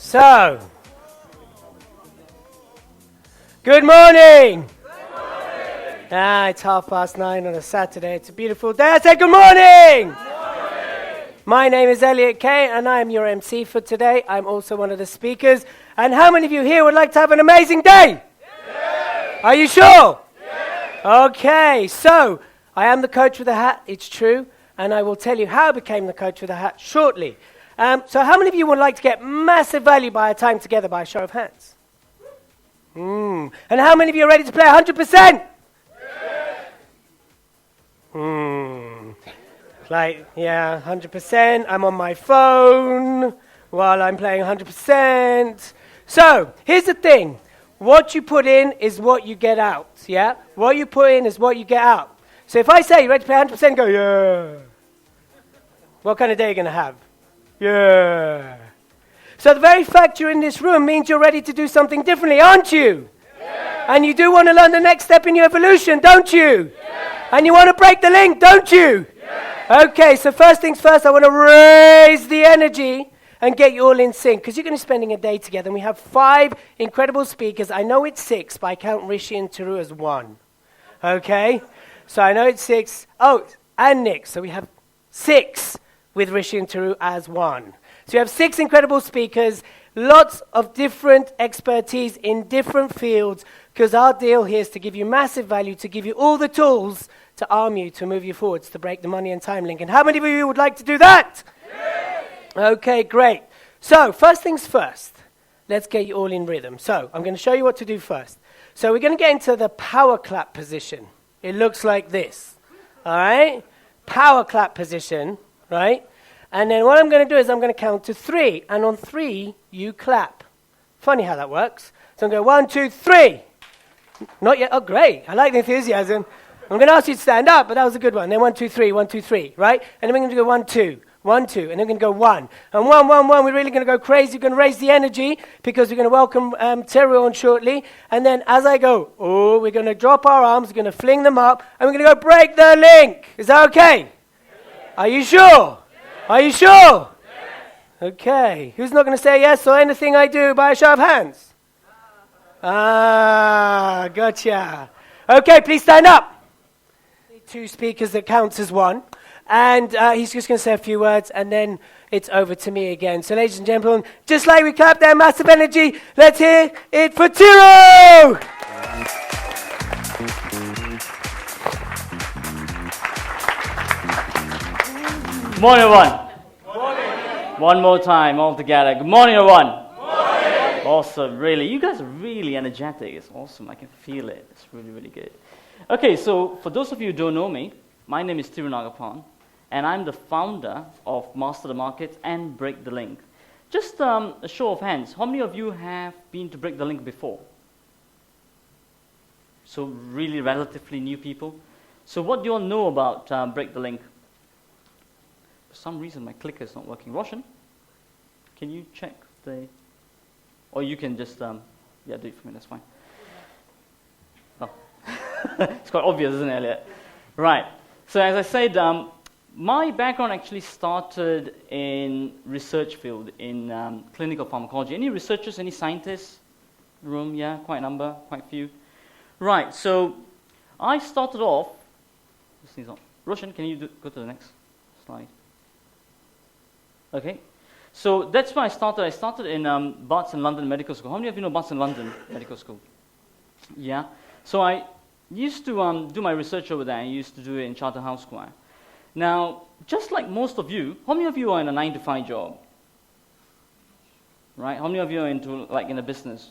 So, good morning. It's 9:30 on a Saturday. It's a beautiful day. I say good morning. My name is Elliot Kay, and I am your MC for today. I'm also one of the speakers. And how many of you here would like to have an amazing day? Yes. Are you sure? Yes. Okay, so I am the coach with the hat. It's true. And I will tell you how I became the coach with the hat shortly. So how many of you would like to get massive value by our time together by a show of hands? And how many of you are ready to play 100%? Like, yeah, 100%. I'm on my phone while I'm playing 100%. So, here's the thing. What you put in is what you get out, yeah? What you put in is what you get out. So if I say, you ready to play 100%? Go, yeah. What kind of day are you going to have? Yeah. So the very fact you're in this room means you're ready to do something differently, aren't you? Yeah. And you do want to learn the next step in your evolution, don't you? Yeah. And you want to break the link, don't you? Yeah. Okay, so first things first, I want to raise the energy and get you all in sync, because you're going to be spending a day together, and we have 5 incredible speakers. I know it's 6, but I count Rishi and Teru as 1. Okay? So I know it's 6. Oh, and Nick. So we have 6 with Rishi and Teru as 1. So you have 6 incredible speakers, lots of different expertise in different fields, because our deal here is to give you massive value, to give you all the tools to arm you, to move you forwards, to break the money and time link. And how many of you would like to do that? Yes. Okay, great. So first things first, let's get you all in rhythm. So I'm going to show you what to do first. So we're going to get into the power clap position. It looks like this, all right? Power clap position, right? And then what I'm going to do is I'm going to count to 3. And on 3, you clap. Funny how that works. So I'm going to go 1, 2, 3. Not yet. Oh, great. I like the enthusiasm. I'm going to ask you to stand up, but that was a good one. Then 1, 2, 3, 1, 2, 3, right? And then we're going to go 1, 2, 1, 2. And then we're going to go 1. And 1, 1, 1. We're really going to go crazy. We're going to raise the energy because we're going to welcome Teru on shortly. And then as I go, we're going to drop our arms. We're going to fling them up. And we're going to go break the link. Is that okay? Yes. Are you sure? Are you sure? Yes. Okay. Who's not going to say yes or anything I do by a show of hands? Gotcha. Okay, please stand up. 2 speakers that counts as 1. And he's just going to say a few words, and then it's over to me again. So, ladies and gentlemen, just like we clapped their massive energy, let's hear it for Teru! Good morning, everyone. Good morning. One more time, all together. Good morning, everyone. Good morning. Awesome, really. You guys are really energetic. It's awesome. I can feel it. It's really, really good. Okay, so for those of you who don't know me, my name is Teru, and I'm the founder of Master the Market and Break the Link. Just a show of hands. How many of you have been to Break the Link before? So really relatively new people. So what do you all know about Break the Link? For some reason, my clicker is not working. Roshan, can you check the... Or you can just, do it for me, that's fine. Oh. It's quite obvious, isn't it, Elliot? Right. So as I said, my background actually started in research field, in clinical pharmacology. Any researchers, any scientists? Room, yeah, quite a number, quite a few. Right, so I started off... This thing's on. Roshan, can you go to the next slide? Okay, so that's where I started. I started in Barts and London Medical School. How many of you know Barts and London Medical School? Yeah. So I used to do my research over there. I used to do it in Charterhouse Square. Now, just like most of you, how many of you are in a 9-to-5 job? Right. How many of you are into in a business?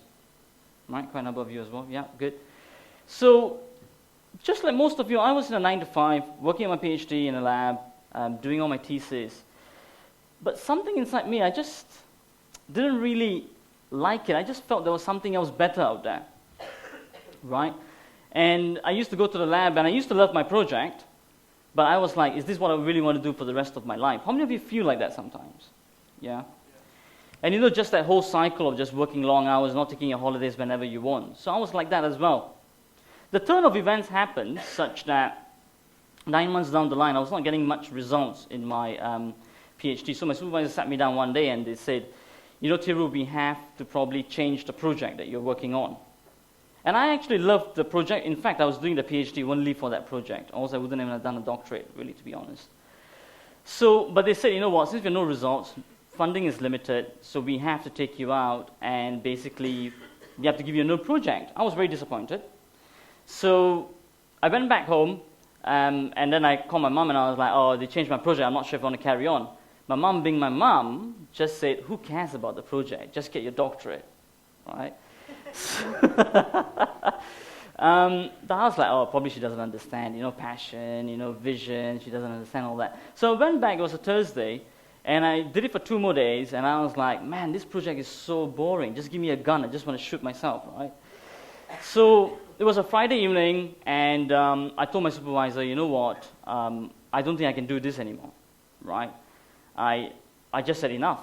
Right. Quite a number of you as well. Yeah. Good. So, just like most of you, I was in a 9-to-5, working on my PhD in a lab, doing all my thesis. But something inside me, I just didn't really like it. I just felt there was something else better out there, right? And I used to go to the lab, and I used to love my project, but I was like, is this what I really want to do for the rest of my life? How many of you feel like that sometimes? Yeah? And just that whole cycle of just working long hours, not taking your holidays whenever you want. So I was like that as well. The turn of events happened such that 9 months down the line, I was not getting much results in my PhD. So my supervisor sat me down one day and they said, Thiru, we have to probably change the project that you're working on. And I actually loved the project. In fact, I was doing the PhD only for that project. Or else I wouldn't even have done a doctorate, really, to be honest. So, but they said, you know what, since we have no results, funding is limited, so we have to take you out and basically we have to give you a new project. I was very disappointed. So I went back home, and then I called my mom and I was like, oh, they changed my project, I'm not sure if I want to carry on. My mom, being my mom, just said, who cares about the project? Just get your doctorate, right? I was like, oh, probably she doesn't understand, passion, vision, she doesn't understand all that. So I went back, it was a Thursday, and I did it for 2 more days, and I was like, man, this project is so boring. Just give me a gun, I just want to shoot myself, right? So it was a Friday evening, and I told my supervisor, you know what, I don't think I can do this anymore, right? I just said enough.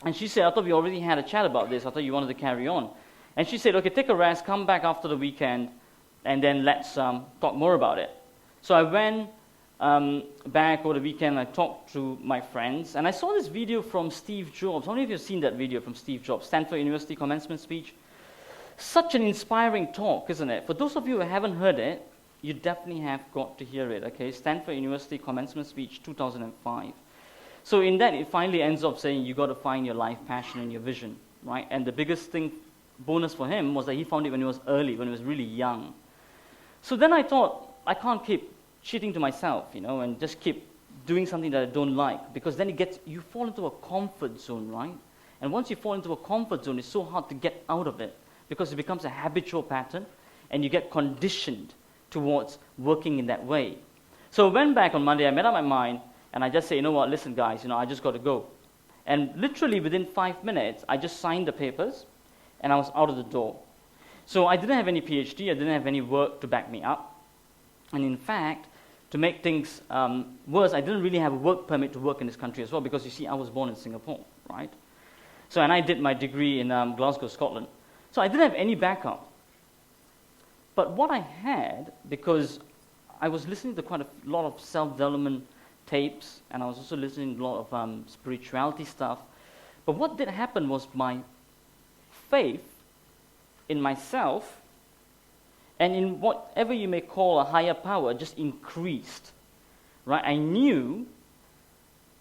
And she said, I thought we already had a chat about this, I thought you wanted to carry on. And she said, okay, take a rest, come back after the weekend, and then let's talk more about it. So I went back over the weekend, I talked to my friends, and I saw this video from Steve Jobs. How many of you have seen that video from Steve Jobs, Stanford University commencement speech? Such an inspiring talk, isn't it? For those of you who haven't heard it, you definitely have got to hear it, okay? Stanford University commencement speech, 2005. So in that, it finally ends up saying you got to find your life passion and your vision, right? And the biggest bonus for him was that he found it when he was early, when he was really young. So then I thought, I can't keep cheating to myself, and just keep doing something that I don't like, because then you fall into a comfort zone, right? And once you fall into a comfort zone, it's so hard to get out of it, because it becomes a habitual pattern, and you get conditioned towards working in that way. So I went back on Monday, I made up my mind, and I just said, you know what, listen guys, I just got to go. And literally within 5 minutes, I just signed the papers, and I was out of the door. So I didn't have any PhD, I didn't have any work to back me up. And in fact, to make things worse, I didn't really have a work permit to work in this country as well, because you see, I was born in Singapore, right? So, and I did my degree in Glasgow, Scotland. So I didn't have any backup. But what I had, because I was listening to quite a lot of self-development tapes, and I was also listening to a lot of spirituality stuff, but what did happen was my faith in myself and in whatever you may call a higher power just increased, right? I knew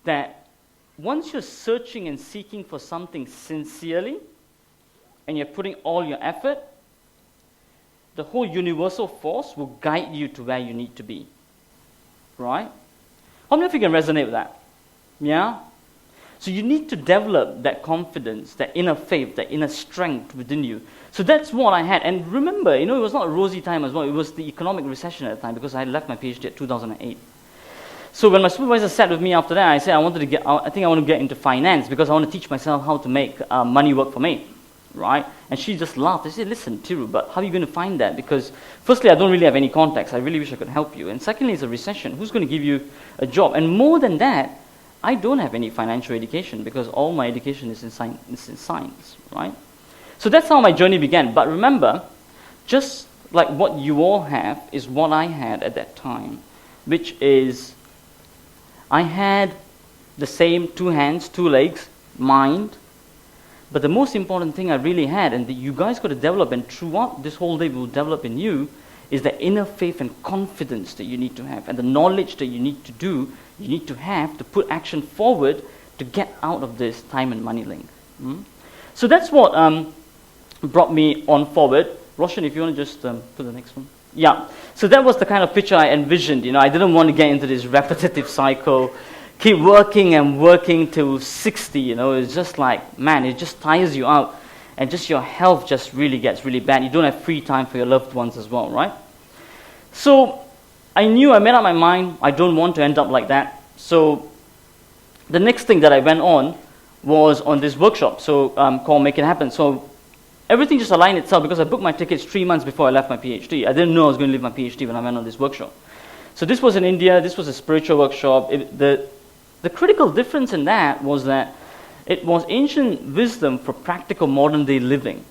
that once you're searching and seeking for something sincerely and you're putting all your effort, the whole universal force will guide you to where you need to be, right? How many of you can resonate with that? Yeah? So you need to develop that confidence, that inner faith, that inner strength within you. So that's what I had. And remember, it was not a rosy time as well. It was the economic recession at the time, because I had left my PhD at 2008. So when my supervisor sat with me after that, I said I want to get into finance, because I want to teach myself how to make money work for me, right? And she just laughed. She said, listen, Thiru, but how are you going to find that? Because firstly, I don't really have any contacts. I really wish I could help you. And secondly, it's a recession. Who's going to give you a job? And more than that, I don't have any financial education, because all my education is in science, right? So that's how my journey began. But remember, just like what you all have is what I had at that time, which is I had the same 2 hands, 2 legs, mind, but the most important thing I really had, and that you guys got to develop, and throughout this whole day will develop in you, is the inner faith and confidence that you need to have, and the knowledge that you need to have to put action forward to get out of this time and money link. So that's what brought me on forward. Roshan, if you want to just put the next one. Yeah, so that was the kind of picture I envisioned. I didn't want to get into this repetitive cycle, keep working and working till 60. It's just like, man, it just tires you out, and just your health just really gets really bad. You don't have free time for your loved ones as well, right? So I knew, I made up my mind, I don't want to end up like that. So the next thing that I went on was on this workshop, so called Make It Happen. So everything just aligned itself, because I booked my tickets 3 months before I left my PhD. I didn't know I was going to leave my PhD when I went on this workshop. So this was in India, this was a spiritual workshop. The critical difference in that was that it was ancient wisdom for practical modern day living,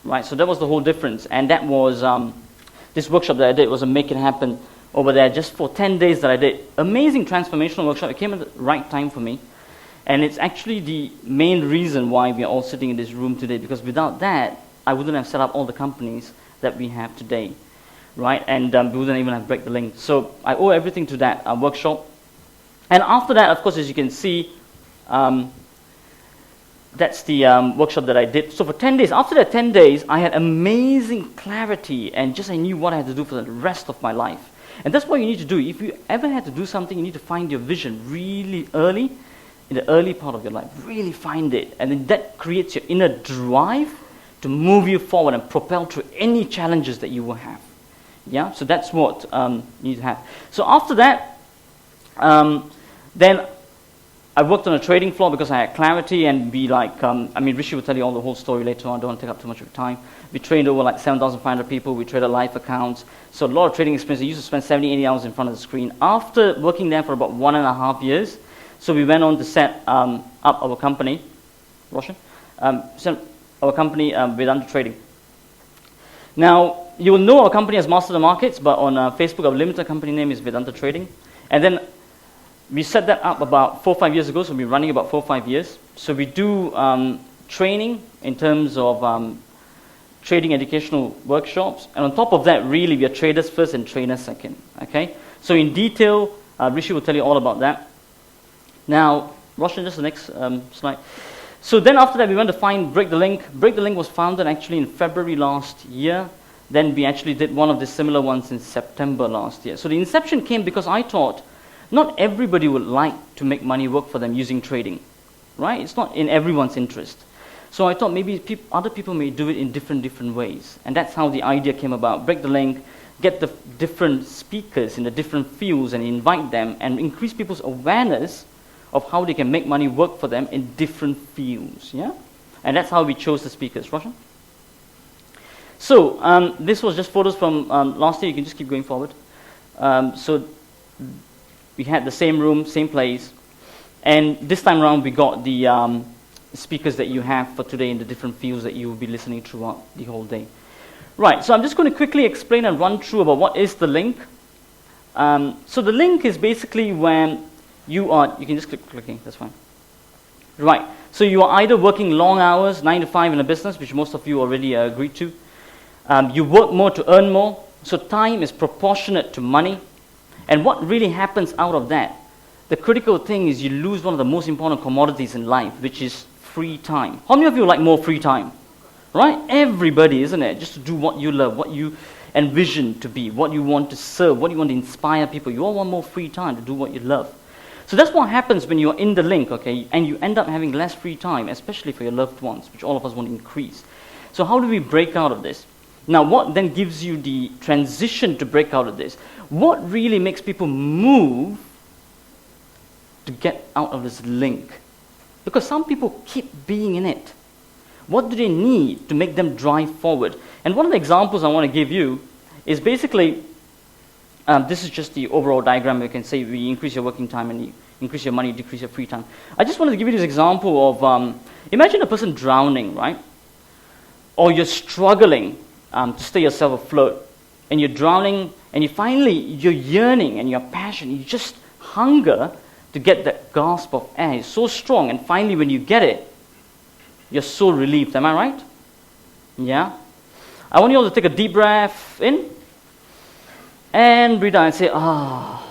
right? So that was the whole difference. And that was this workshop that I did was a Make It Happen over there just for 10 days that I did. Amazing transformational workshop. It came at the right time for me. And it's actually the main reason why we are all sitting in this room today, because without that, I wouldn't have set up all the companies that we have today, right? And we wouldn't even have Break the Link. So I owe everything to that workshop. And after that, of course, as you can see, that's the workshop that I did. So for 10 days, after that 10 days, I had amazing clarity and just I knew what I had to do for the rest of my life. And that's what you need to do. If you ever had to do something, you need to find your vision really early, in the early part of your life. Really find it. And then that creates your inner drive to move you forward and propel through any challenges that you will have. Yeah, so that's what you need to have. So after that, then I worked on a trading floor because I had clarity and Rishi will tell you all the whole story later on. I don't want to take up too much of your time. We trained over like 7,500 people. We traded live accounts. So a lot of trading experience. I used to spend 70, 80 hours in front of the screen. After working there for about 1.5 years, so we went on to set up our company, Roshan, Vedanta Trading. Now, you will know our company as Master the Markets, but on Facebook, our limited company name is Vedanta Trading. And then we set that up about 4 or 5 years ago, so we've been running about 4 or 5 years. So we do training in terms of trading educational workshops. And on top of that, really, we are traders first and trainers second. Okay? So in detail, Rishi will tell you all about that. Now, Roshan, just the next slide. So then after that, we went to find Break the Link. Break the Link was founded actually in February last year. Then we actually did one of the similar ones in September last year. So the inception came because I thought not everybody would like to make money work for them using trading, right? It's not in everyone's interest. So I thought maybe other people may do it in different ways. And that's how the idea came about. Break the Link, get the different speakers in the different fields and invite them and increase people's awareness of how they can make money work for them in different fields, yeah? And that's how we chose the speakers. Roshan? So this was just photos from last year. You can just keep going forward. So we had the same room, same place. And this time around, we got the speakers that you have for today in the different fields that you will be listening throughout the whole day. Right, so I'm just going to quickly explain and run through about what is the link. So the link is basically when you can just click clicking, that's fine. Right, so you are either working long hours, 9 to 5 in a business, which most of you already agreed to. You work more to earn more, so time is proportionate to money. And what really happens out of that, the critical thing is you lose one of the most important commodities in life, which is free time. How many of you like more free time? Right? Everybody, isn't it? Just to do what you love, what you envision to be, what you want to serve, what you want to inspire people. You all want more free time to do what you love. So that's what happens when you're in the link, okay, and you end up having less free time, especially for your loved ones, which all of us want to increase. So how do we break out of this? Now, what then gives you the transition to break out of this? What really makes people move to get out of this link? Because some people keep being in it. What do they need to make them drive forward? And one of the examples I want to give you is basically, this is just the overall diagram. You can say we increase your working time and you increase your money, decrease your free time. I just wanted to give you this example of, imagine a person drowning, right? Or you're struggling to stay yourself afloat. And you're drowning, and you're yearning, and you're passionate, you just hunger to get that gasp of air. It's so strong, and finally when you get it, you're so relieved. Am I right? Yeah? I want you all to take a deep breath in, and breathe out and say, ah.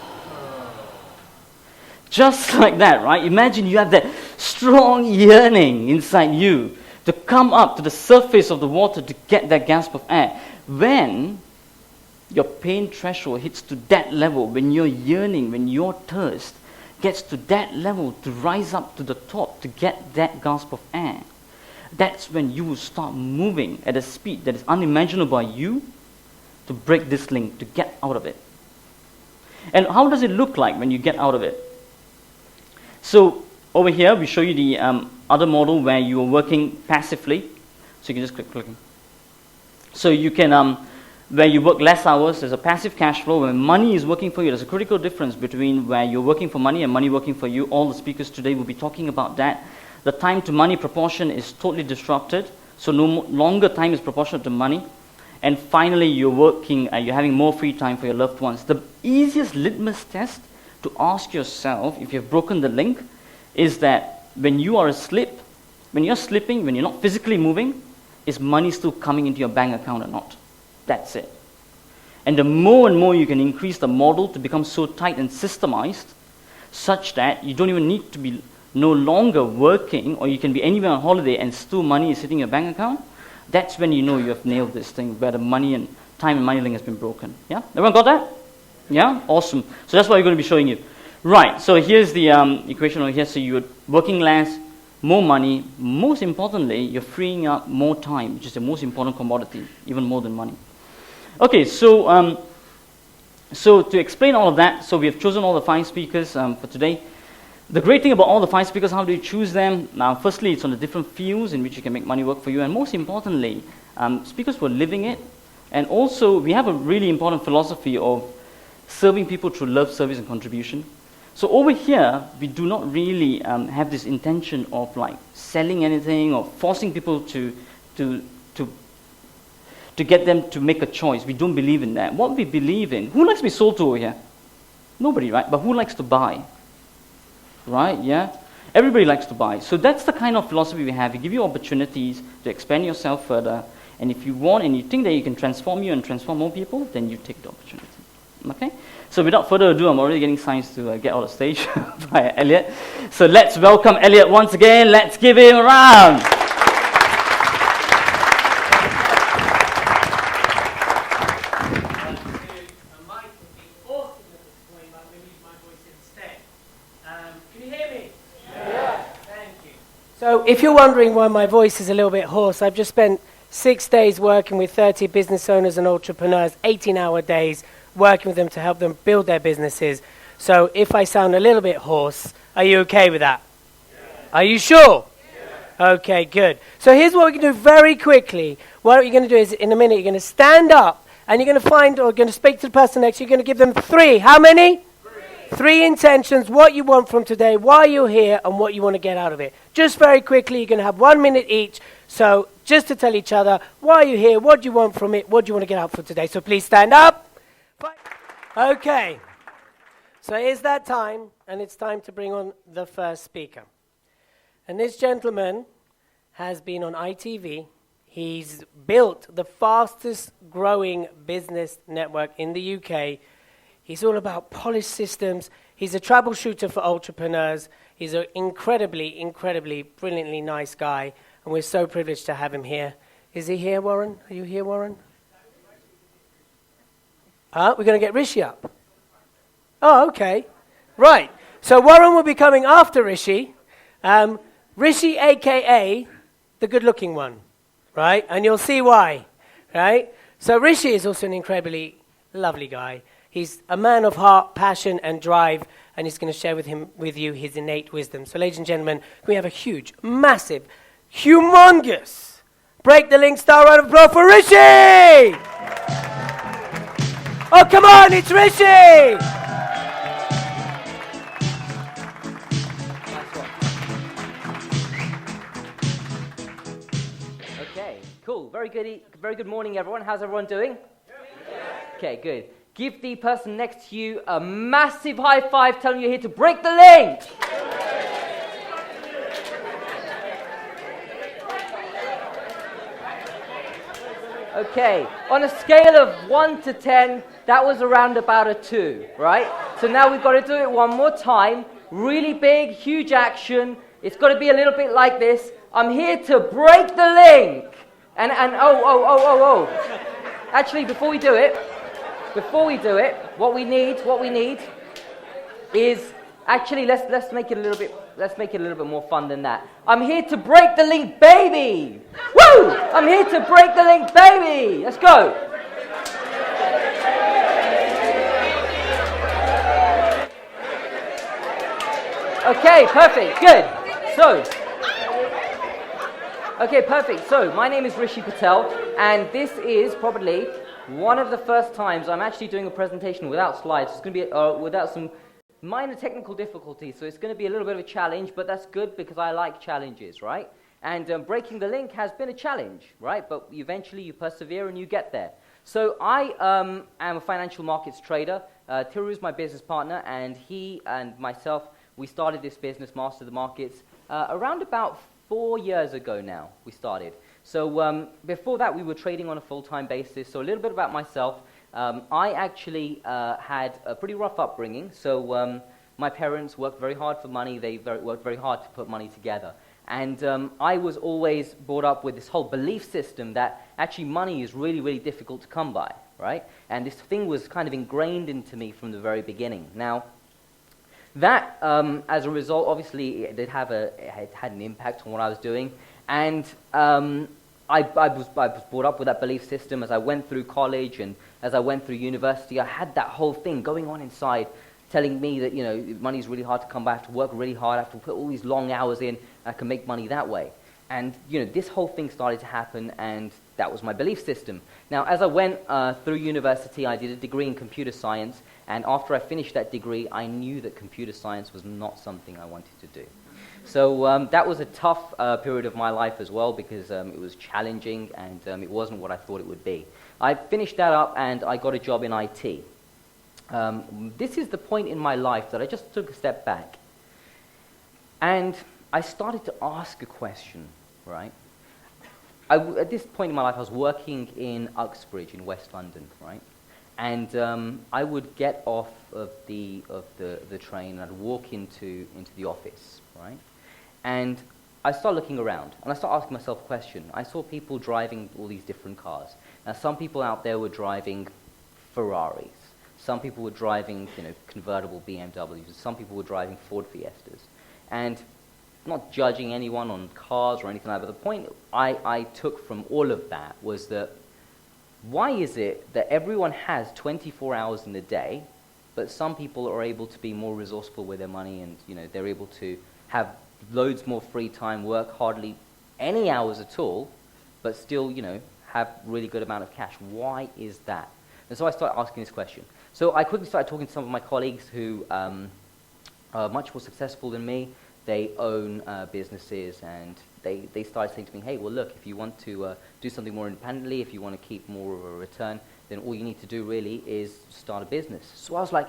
Just like that, right? Imagine you have that strong yearning inside you to come up to the surface of the water to get that gasp of air. When your pain threshold hits to that level, when your yearning, when your thirst gets to that level to rise up to the top to get that gasp of air, that's when you will start moving at a speed that is unimaginable by you to break this link, to get out of it. And how does it look like when you get out of it? So over here, we show you the other model where you are working passively. So you can just click clicking. So you can, where you work less hours, there's a passive cash flow. When money is working for you, there's a critical difference between where you're working for money and money working for you. All the speakers today will be talking about that. The time to money proportion is totally disrupted. So no longer time is proportional to money. And finally, you're having more free time for your loved ones. The easiest litmus test to ask yourself if you've broken the link is that when you are asleep, when you're sleeping, when you're not physically moving, is money still coming into your bank account or not? That's it. And the more and more you can increase the model to become so tight and systemized, such that you don't even need to be no longer working, or you can be anywhere on holiday and still money is sitting in your bank account, that's when you know you have nailed this thing, where the money and time and money link has been broken. Yeah? Everyone got that? Yeah? Awesome. So that's what we're going to be showing you. Right, so here's the equation over here. So you're working less, more money. Most importantly, you're freeing up more time, which is the most important commodity, even more than money. Okay, so to explain all of that, so we have chosen all the 5 speakers for today. The great thing about all the 5 speakers, how do you choose them? Now, firstly, it's on the different fields in which you can make money work for you, and most importantly, speakers were living it. And also, we have a really important philosophy of serving people through love, service, and contribution. So over here, we do not really have this intention of like selling anything or forcing people to get them to make a choice. We don't believe in that. What we believe in, who likes to be sold to over here? Nobody, right? But who likes to buy? Right, yeah? Everybody likes to buy. So that's the kind of philosophy we have. We give you opportunities to expand yourself further. And if you want and you think that you can transform you and transform more people, then you take the opportunity. Okay? So without further ado, I'm already getting signs to get out of stage by Elliot. So let's welcome Elliot once again. Let's give him a round. So if you're wondering why my voice is a little bit hoarse, I've just spent 6 days working with 30 business owners and entrepreneurs, 18-hour days, working with them to help them build their businesses. So if I sound a little bit hoarse, are you okay with that? Yeah. Are you sure? Yeah. Okay, good. So here's what we can do very quickly. What you're going to do is, in a minute, you're going to stand up, and you're going to find, or going to speak to the person next to you. You're going to give them 3. How many? 3 intentions, what you want from today, why you're here, and what you want to get out of it. Just very quickly, you're going to have 1 minute each. So just to tell each other, why are you here, what do you want from it, what do you want to get out for today. So please stand up. Okay. So it's that time, and it's time to bring on the first speaker. And this gentleman has been on ITV. He's built the fastest growing business network in the UK. He's all about polished systems. He's a troubleshooter for entrepreneurs. He's an incredibly, incredibly, brilliantly nice guy. And we're so privileged to have him here. Is he here, Warren? Are you here, Warren? We're going to get Rishi up. Oh, okay. Right. So Warren will be coming after Rishi. Rishi, a.k.a. the good-looking one. Right? And you'll see why. Right? So Rishi is also an incredibly lovely guy. He's a man of heart, passion, and drive, and he's going to share with you his innate wisdom. So, ladies and gentlemen, can we have a huge, massive, humongous break the link star round of applause for Rishi! Oh, come on, it's Rishi! Okay, cool. Very good morning, everyone. How's everyone doing? Okay, good. Give the person next to you a massive high five telling you're here to break the link. Okay, on a scale of 1 to 10, that was around about a 2, right? So now we've got to do it one more time. Really big, huge action. It's got to be a little bit like this. I'm here to break the link. And oh. Actually, before we do it, what we need is actually let's make it a little bit more fun than that. I'm here to break the link, baby. Woo! I'm here to break the link, baby. Let's go. Okay, perfect. Good. So, my name is Rishi Patel, and this is probably one of the first times I'm actually doing a presentation without slides. It's going to be without some minor technical difficulties, so it's going to be a little bit of a challenge, but that's good because I like challenges, right? And breaking the link has been a challenge, right? But eventually you persevere and you get there. So I am a financial markets trader. Thiru is my business partner, and he and myself, we started this business, Master the Markets, Around about 4 years ago now, we started. So before that, we were trading on a full-time basis. So a little bit about myself. I actually had a pretty rough upbringing. So my parents worked very hard for money. They worked very hard to put money together. And I was always brought up with this whole belief system that actually money is really, really difficult to come by, right? And this thing was kind of ingrained into me from the very beginning. Now, that, as a result, obviously, it had an impact on what I was doing. And I was brought up with that belief system. As I went through college and as I went through university, I had that whole thing going on inside, telling me that, you know, money's really hard to come by. I have to work really hard. I have to put all these long hours in. I can make money that way. And, you know, this whole thing started to happen, and that was my belief system. Now, as I went through university, I did a degree in computer science, and after I finished that degree, I knew that computer science was not something I wanted to do. So that was a tough period of my life as well, because it was challenging, and it wasn't what I thought it would be. I finished that up, and I got a job in IT. This is the point in my life that I just took a step back. And I started to ask a question, right? At this point in my life, I was working in Uxbridge in West London, right? And I would get off of the train and I'd walk into the office, right? And I started looking around and I started asking myself a question. I saw people driving all these different cars. Now, some people out there were driving Ferraris. Some people were driving, you know, convertible BMWs. Some people were driving Ford Fiestas. And not judging anyone on cars or anything like that, but the point I took from all of that was that why is it that everyone has 24 hours in the day, but some people are able to be more resourceful with their money and, you know, they're able to have loads more free time, work hardly any hours at all, but still, you know, have really good amount of cash? Why is that? And so I started asking this question. So I quickly started talking to some of my colleagues who are much more successful than me. They own businesses, and they started saying to me, hey, well, look, if you want to do something more independently, if you want to keep more of a return, then all you need to do really is start a business. So I was like,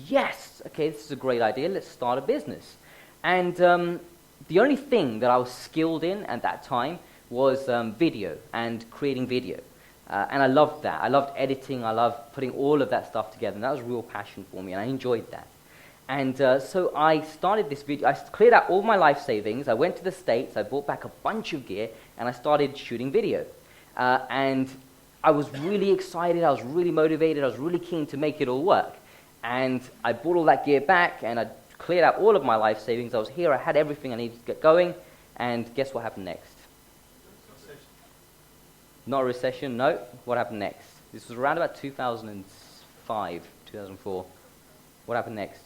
yes, okay, this is a great idea. Let's start a business. And the only thing that I was skilled in at that time was video and creating video. And I loved that. I loved editing. I loved putting all of that stuff together. And that was a real passion for me, and I enjoyed that. And so I started this video. I cleared out all my life savings. I went to the States. I bought back a bunch of gear, and I started shooting video. And I was really excited. I was really motivated. I was really keen to make it all work. And I bought all that gear back, and I cleared out all of my life savings. I was here. I had everything I needed to get going. And guess what happened next? Not a recession, no. What happened next? This was around about 2005, 2004. What happened next?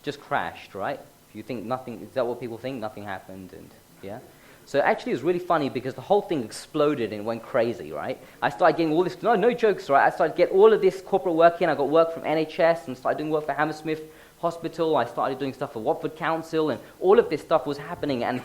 Just crashed, right? If you think nothing, is that what people think? Nothing happened, and yeah. So actually, it was really funny because the whole thing exploded and went crazy, right? I started getting all this, no jokes, right? I started to get all of this corporate work in. I got work from NHS and started doing work for Hammersmith Hospital. I started doing stuff for Watford Council, and all of this stuff was happening. And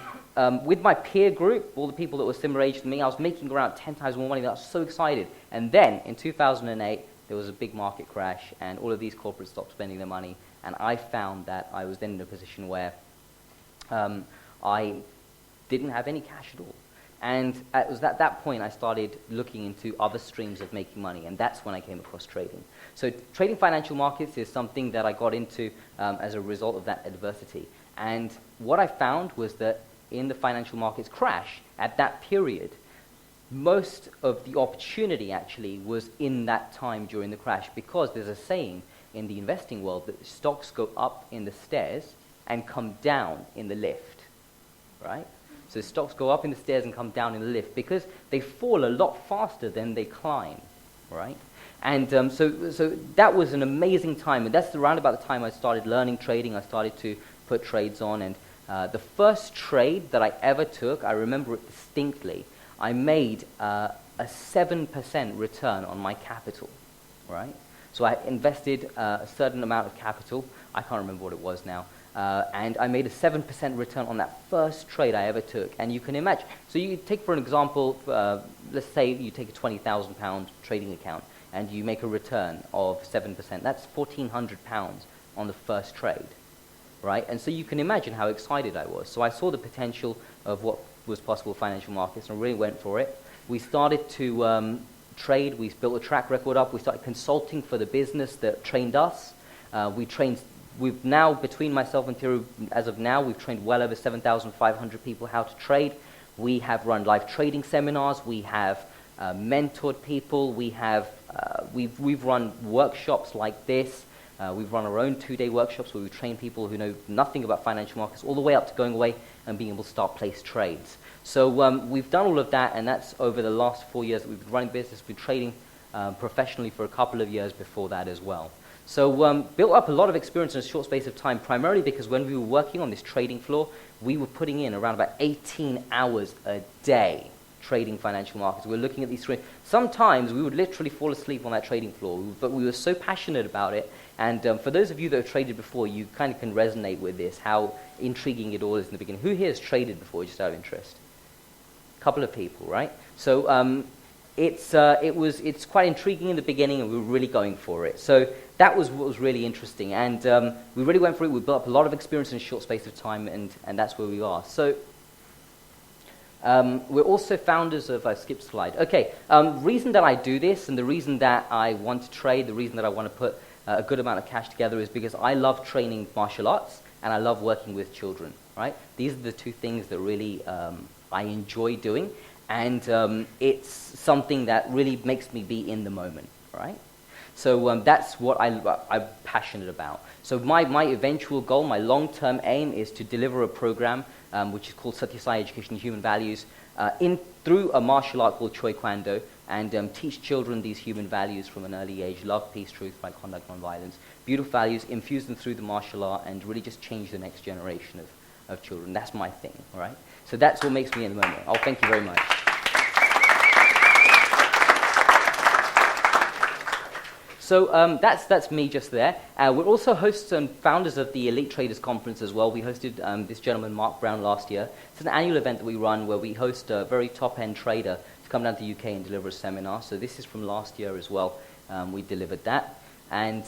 with my peer group, all the people that were similar age to me, I was making around 10 times more money. I was so excited. And then in 2008, there was a big market crash, and all of these corporates stopped spending their money. And I found that I was then in a position where I didn't have any cash at all. And it was at that point I started looking into other streams of making money, and that's when I came across trading. So trading financial markets is something that I got into as a result of that adversity. And what I found was that in the financial markets crash, at that period, most of the opportunity actually was in that time during the crash, because there's a saying in the investing world that stocks go up in the stairs and come down in the lift, right? So stocks go up in the stairs and come down in the lift because they fall a lot faster than they climb, right? And so that was an amazing time, and that's around about the time I started learning trading. I started to put trades on, and the first trade that I ever took, I remember it distinctly. I made a 7% return on my capital, right? So I invested a certain amount of capital. I can't remember what it was now. And I made a 7% return on that first trade I ever took. And you can imagine. So you take, for an example, let's say you take a £20,000 trading account and you make a return of 7%. That's £1,400 on the first trade, right? And so you can imagine how excited I was. So I saw the potential of what was possible with financial markets and really went for it. We started to trade. We built a track record up. We started consulting for the business that trained us. We've now, between myself and Thiru, as of now, we've trained well over 7,500 people how to trade. We have run live trading seminars. We have mentored people. We've run workshops like this. We've run our own 2-day workshops where we train people who know nothing about financial markets, all the way up to going away and being able to start place trades. So we've done all of that, and that's over the last 4 years that we've been running business. We've been trading professionally for a couple of years before that as well. So built up a lot of experience in a short space of time, primarily because when we were working on this trading floor, we were putting in around about 18 hours a day trading financial markets. We were looking at these screens. Sometimes we would literally fall asleep on that trading floor, but we were so passionate about it. And for those of you that have traded before, you kind of can resonate with this, how intriguing it all is in the beginning. Who here has traded before, just out of interest? A couple of people, right? So it's quite intriguing in the beginning, and we were really going for it. So that was what was really interesting, and we really went for it. We built up a lot of experience in a short space of time, and that's where we are. So we're also founders of, I skipped a slide. Okay, reason that I do this, and the reason that I want to trade, the reason that I want to put a good amount of cash together is because I love training martial arts, and I love working with children, right? These are the two things that really I enjoy doing, and it's something that really makes me be in the moment, right? So that's what I'm passionate about. So my eventual goal, my long-term aim is to deliver a program which is called Satyasai Education and Human Values through a martial art called Choi Kwan Do, and teach children these human values from an early age: love, peace, truth, right conduct, non-violence. Beautiful values, infuse them through the martial art, and really just change the next generation of children. That's my thing, all right? So that's what makes me in the moment. Oh, thank you very much. So that's me just there. We're also hosts and founders of the Elite Traders Conference as well. We hosted this gentleman, Mark Brown, last year. It's an annual event that we run where we host a very top-end trader to come down to the UK and deliver a seminar. So this is from last year as well. We delivered that. And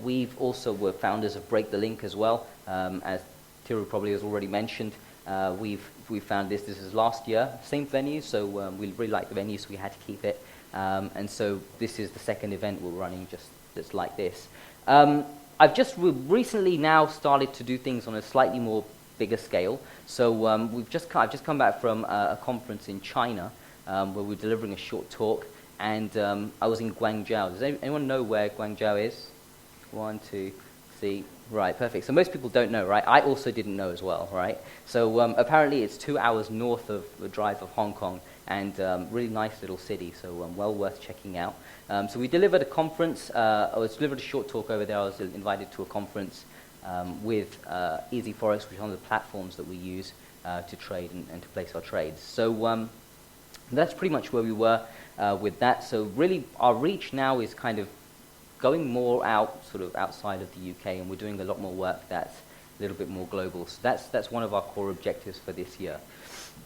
we've also were founders of Break the Link as well. As Thiru probably has already mentioned, we found this is last year, same venue, so we really liked the venue, so we had to keep it. And so this is the second event we're running that's like this. I've just recently now started to do things on a slightly more bigger scale. So I've just come back from a conference in China where we're delivering a short talk, and I was in Guangzhou. Does anyone know where Guangzhou is? 1, 2, 3. Right, perfect. So most people don't know, right? I also didn't know as well, right? So apparently it's 2 hours north of the drive of Hong Kong, and really nice little city, so well worth checking out. So we delivered a conference. I was delivered a short talk over there. I was invited to a conference with Easy Forex, which is one of the platforms that we use to trade and to place our trades. So that's pretty much where we were with that. So really our reach now is kind of going more out, sort of outside of the UK, and we're doing a lot more work that's a little bit more global. So that's one of our core objectives for this year.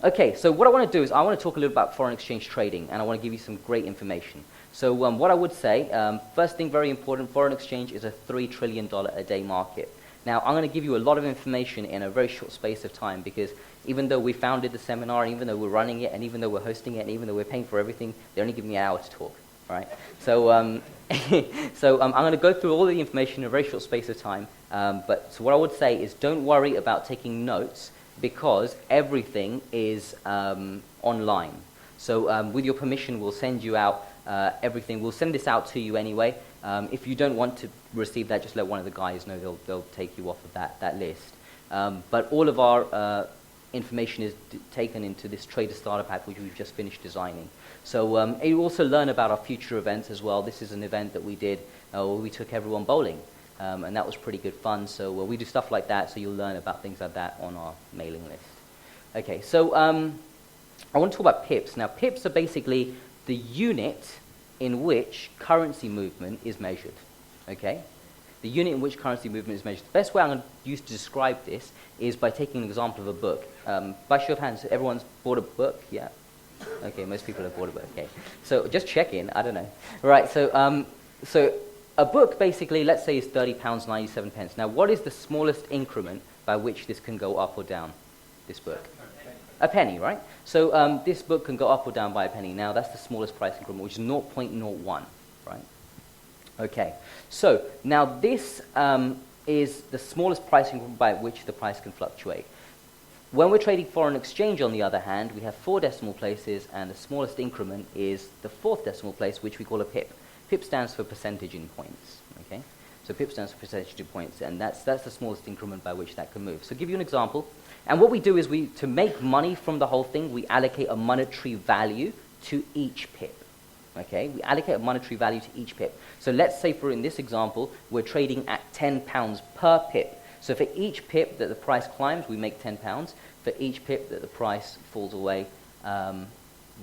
Okay, so what I want to do is I want to talk a little about foreign exchange trading, and I want to give you some great information. So what I would say, first thing, very important, foreign exchange is a $3 trillion a day market. Now, I'm going to give you a lot of information in a very short space of time, because even though we founded the seminar, and even though we're running it, and even though we're hosting it, and even though we're paying for everything, they only give me an hour to talk, right? So, I'm going to go through all the information in a very short space of time, but so what I would say is don't worry about taking notes, because everything is online. So with your permission, we'll send you out everything. We'll send this out to you anyway. If you don't want to receive that, just let one of the guys know. They'll take you off of that list. But all of our information is taken into this Trader Starter Pack, which we've just finished designing. So you also learn about our future events as well. This is an event that we did where we took everyone bowling. And that was pretty good fun. So we do stuff like that, so you'll learn about things like that on our mailing list. Okay, so I want to talk about pips. Now, pips are basically the unit in which currency movement is measured. Okay? The unit in which currency movement is measured. The best way I'm going to use to describe this is by taking an example of a book. By show of hands, everyone's bought a book? Yeah? Okay, most people have bought a book. Okay. So just check in. I don't know. Right, so a book, basically, let's say is £30.97. Now, what is the smallest increment by which this can go up or down, this book? A penny, right? So this book can go up or down by a penny. Now, that's the smallest price increment, which is 0.01, right? Okay, so now this is the smallest price increment by which the price can fluctuate. When we're trading foreign exchange, on the other hand, we have 4 decimal places, and the smallest increment is the 4th decimal place, which we call a pip. Pip stands for percentage in points, okay? So pip stands for percentage in points, and that's the smallest increment by which that can move. So I'll give you an example. And what we do is to make money from the whole thing, we allocate a monetary value to each pip, okay? We allocate a monetary value to each pip. So let's say, in this example, we're trading at £10 per pip. So for each pip that the price climbs, we make £10. For each pip that the price falls away,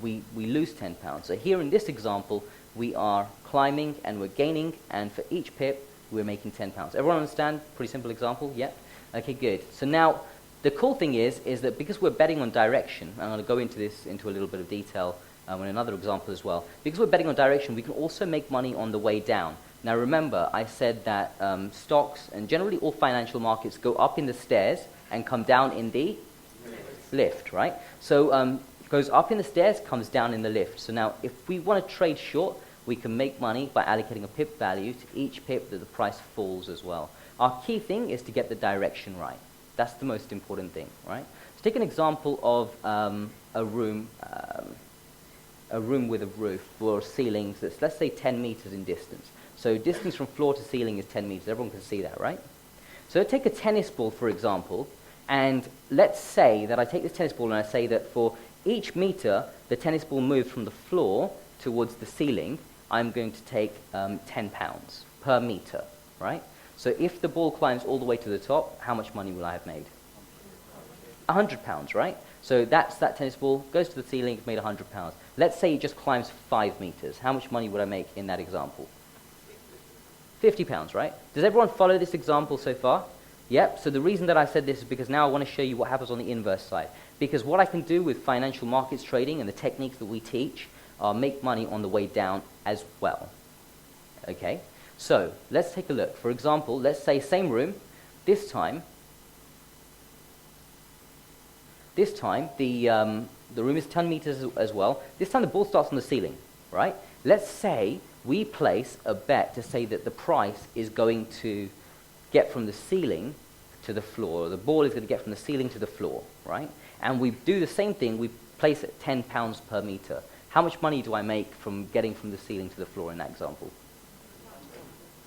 we lose £10. So here in this example, we are climbing and we're gaining, and for each pip, we're making £10. Everyone understand? Pretty simple example, yeah? Okay, good. So now, the cool thing is that because we're betting on direction, I'm going to go into a little bit of detail in another example as well. Because we're betting on direction, we can also make money on the way down. Now remember, I said that stocks and generally all financial markets go up in the stairs and come down in the lift, right? So it goes up in the stairs, comes down in the lift. So now if we want to trade short, we can make money by allocating a pip value to each pip that the price falls as well. Our key thing is to get the direction right. That's the most important thing, right? So take an example of a room with a roof or ceilings that's, let's say, 10 meters in distance. So distance from floor to ceiling is 10 meters. Everyone can see that, right? So take a tennis ball, for example, and let's say that I take this tennis ball and I say that for each meter the tennis ball moves from the floor towards the ceiling, I'm going to take £10 per meter, right? So if the ball climbs all the way to the top, how much money will I have made? £100, right? So that tennis ball goes to the ceiling, it's made £100. Let's say it just climbs 5 meters. How much money would I make in that example? £50, right? Does everyone follow this example so far? Yep. So the reason that I said this is because now I want to show you what happens on the inverse side. Because what I can do with financial markets trading and the techniques that we teach are make money on the way down as well. Okay? So let's take a look. For example, let's say same room. This time the room is 10 meters as well. This time the ball starts on the ceiling, right? Let's say we place a bet to say that the price is going to get from the ceiling to the floor, or the ball is going to get from the ceiling to the floor, right? And we do the same thing, we place it £10 per meter. How much money do I make from getting from the ceiling to the floor in that example?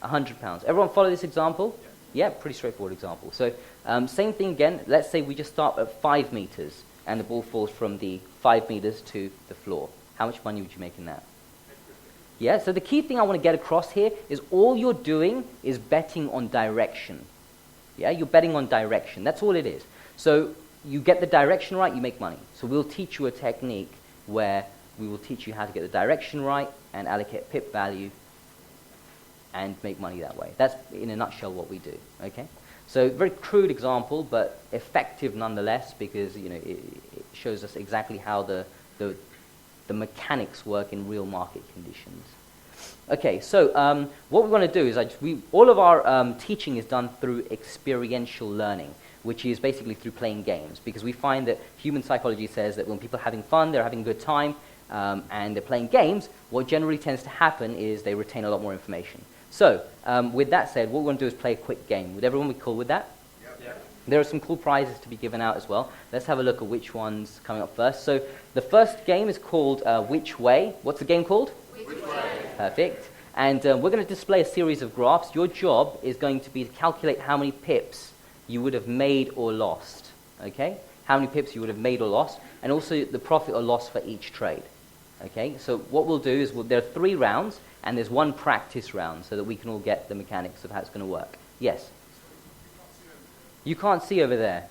£100. Everyone follow this example? Yeah, pretty straightforward example. So same thing again, let's say we just start at 5 meters and the ball falls from the 5 meters to the floor. How much money would you make in that? Yeah, so the key thing I want to get across here is all you're doing is betting on direction. Yeah, you're betting on direction. That's all it is. So you get the direction right, you make money. So we'll teach you a technique where we will teach you how to get the direction right and allocate pip value and make money that way. That's, in a nutshell, what we do. Okay? So very crude example, but effective nonetheless, because it shows us exactly how the mechanics work in real market conditions. Okay, so what we want to do is all of our teaching is done through experiential learning, which is basically through playing games, because we find that human psychology says that when people are having fun, they're having a good time, and they're playing games, what generally tends to happen is they retain a lot more information. So, with that said, what we're going to do is play a quick game. Would everyone be cool with that? Yep. There are some cool prizes to be given out as well. Let's have a look at which one's coming up first. So, the first game is called Which Way? What's the game called? Which Way. Perfect. And we're going to display a series of graphs. Your job is going to be to calculate how many pips you would have made or lost. Okay? How many pips you would have made or lost, and also the profit or loss for each trade. Okay? So what we'll do is there are 3 rounds, and there's 1 practice round, so that we can all get the mechanics of how it's going to work. Yes? You can't see over there.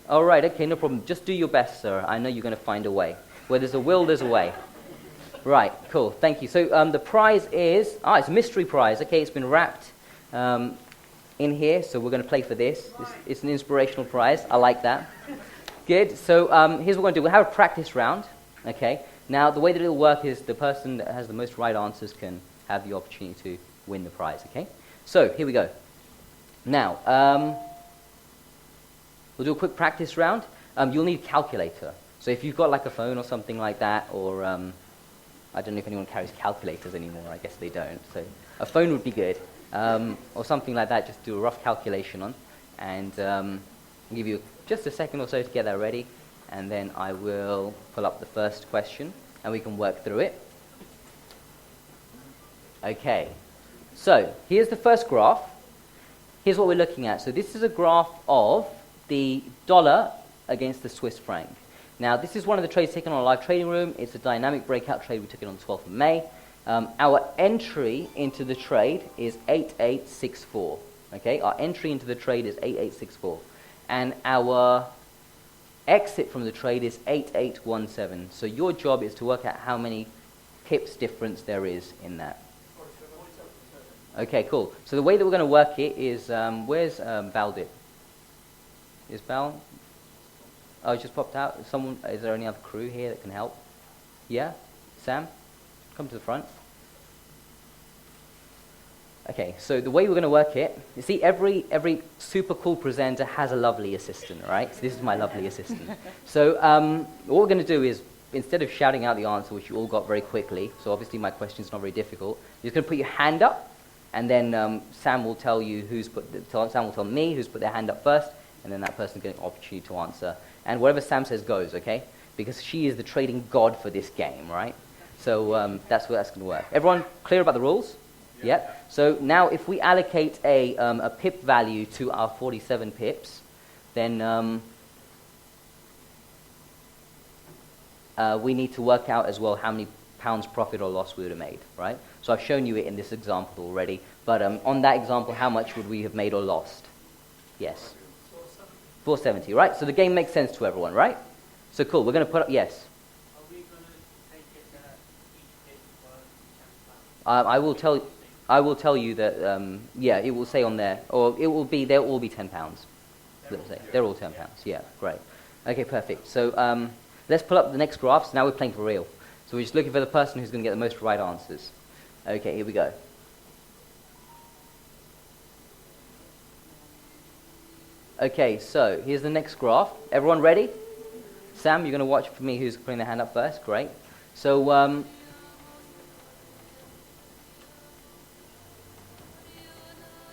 All right, okay, no problem. Just do your best, sir. I know you're going to find a way. Where there's a will, there's a way. Right, cool, thank you. So the prize is, it's a mystery prize. Okay, it's been wrapped in here, so we're going to play for this. It's an inspirational prize. I like that. Good, so here's what we're going to do. We'll have a practice round, okay? Now, the way that it'll work is the person that has the most right answers can have the opportunity win the prize, okay? So, here we go. Now, we'll do a quick practice round. You'll need a calculator. So if you've got like a phone or something like that, or I don't know if anyone carries calculators anymore, I guess they don't. So a phone would be good, or something like that, just do a rough calculation on. And I'll give you just a second or so to get that ready, and then I will pull up the first question, and we can work through it. Okay, so here's the first graph. Here's what we're looking at. So this is a graph of the dollar against the Swiss franc. Now, this is one of the trades taken on a live trading room. It's a dynamic breakout trade. We took it on the 12th of May. Our entry into the trade is 8864. Okay, our entry into the trade is 8864. And our exit from the trade is 8817. So your job is to work out how many pips difference there is in that. Okay, cool. So the way that we're going to work it is, where's Baldit? Is Bal? Oh, it just popped out. Someone? Is there any other crew here that can help? Yeah? Sam? Come to the front. Okay, so the way we're going to work it, you see every super cool presenter has a lovely assistant, right? So this is my lovely assistant. So what we're going to do is, instead of shouting out the answer, which you all got very quickly, so obviously my question is not very difficult, you're just going to put your hand up, and then Sam will tell you Sam will tell me who's put their hand up first, and then that person's getting an opportunity to answer. And whatever Sam says goes, okay? Because she is the trading god for this game, right? So that's where that's going to work. Everyone clear about the rules? Yeah. So now if we allocate a pip value to our 47 pips, then we need to work out as well how many pounds profit or loss we would have made, right? So I've shown you it in this example already, but on that example, how much would we have made or lost? Yes. 470, right? So the game makes sense to everyone, right? So cool, we're going to put up, yes? Are we going to take it that each pip was I will tell you that, yeah, it will say on there, or it will be, they'll all be £10. Let's say. They're all £10, yeah, great. Okay, perfect. So let's pull up the next graphs. Now we're playing for real. So we're just looking for the person who's going to get the most right answers. Okay, here we go. Okay, so here's the next graph. Everyone ready? Sam, you're going to watch for me who's putting their hand up first. Great. So,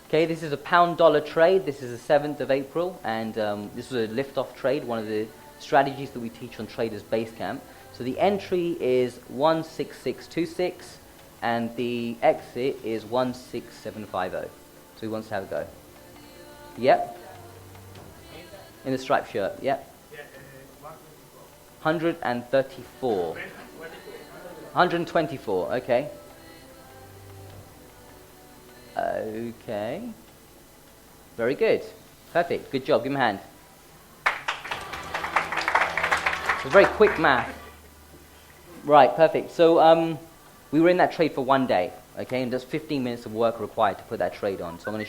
okay, this is a pound-dollar trade. This is the 7th of April, and this was a lift-off trade, one of the strategies that we teach on Traders Base Camp. So the entry is 16626, and the exit is 16750. So who wants to have a go? Yep. In the striped shirt, yep. 134. 124, okay. Okay. Very good. Perfect. Good job. Give him a hand. It's a very quick math. Right, perfect. So we were in that trade for 1 day, okay, and there's 15 minutes of work required to put that trade on. So I'm going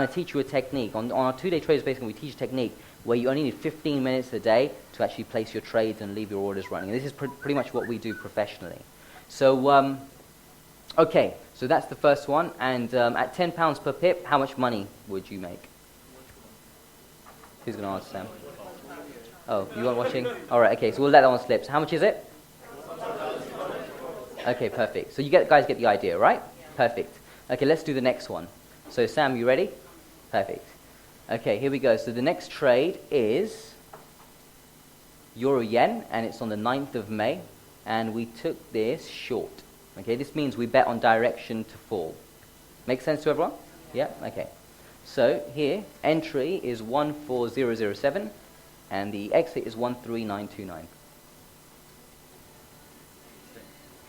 to teach you a technique. On our 2-day trades, basically, we teach a technique where you only need 15 minutes a day to actually place your trades and leave your orders running. And this is pretty much what we do professionally. So, okay, so that's the first one. And at £10 per pip, how much money would you make? Who's going to answer, Sam? Oh, you weren't watching? All right, okay, so we'll let that one slip. So how much is it? Okay, perfect. So you guys get the idea, right? Perfect. Okay, let's do the next one. So Sam, you ready? Perfect. Okay, here we go. So the next trade is Euro-Yen, and it's on the 9th of May, and we took this short. Okay, this means we bet on direction to fall. Make sense to everyone? Yeah? Okay. So here, entry is 14007, and the exit is 13929.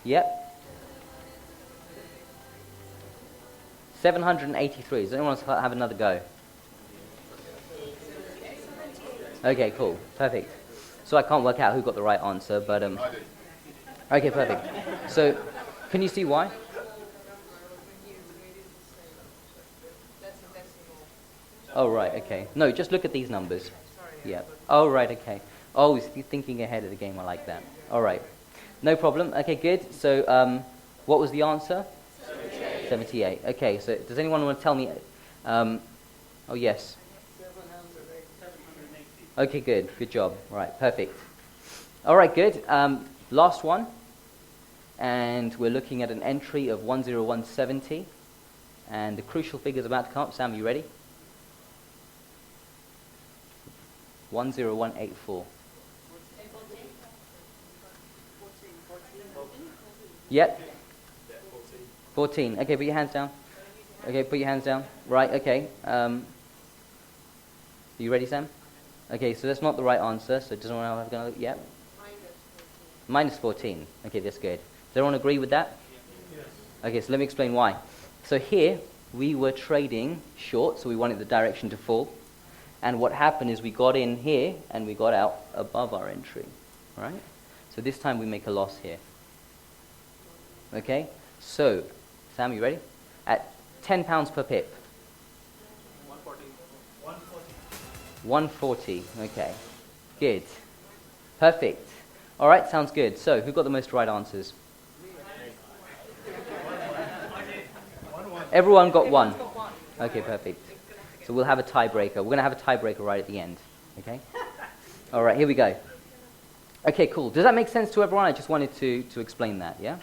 Yep. 783. Does anyone else have another go? Okay, cool. Perfect. So I can't work out who got the right answer, but okay, perfect. So can you see why? Oh, right, okay. No, just look at these numbers. Yeah. Oh, right, okay. Oh, he's thinking ahead of the game. I like that. All right. No problem. Okay, good. So what was the answer? 78. Okay, so does anyone want to tell me? Oh, yes. 780. Okay, good. Good job. All right, perfect. All right, good. Last one. And we're looking at an entry of 10170. And the crucial figure is about to come up. Sam, you ready? 10184. Yep. 14. Okay, put your hands down. Okay, put your hands down. Right, okay. You ready, Sam? Okay, so that's not the right answer, so does anyone else have to go? Yep. Minus 14. Okay, that's good. Does everyone agree with that? Yes. Okay, so let me explain why. So here, we were trading short, so we wanted the direction to fall. And what happened is we got in here, and we got out above our entry. Right? So this time we make a loss here. Okay? So, Sam, you ready? At £10 per pip. 140. 140. Okay. Good. Perfect. All right, sounds good. So, who got the most right answers? Everyone got one. Okay, perfect. So we'll have a tiebreaker. We're going to have a tiebreaker right at the end. Okay? All right, here we go. Okay, cool. Does that make sense to everyone? I just wanted to explain that, yeah?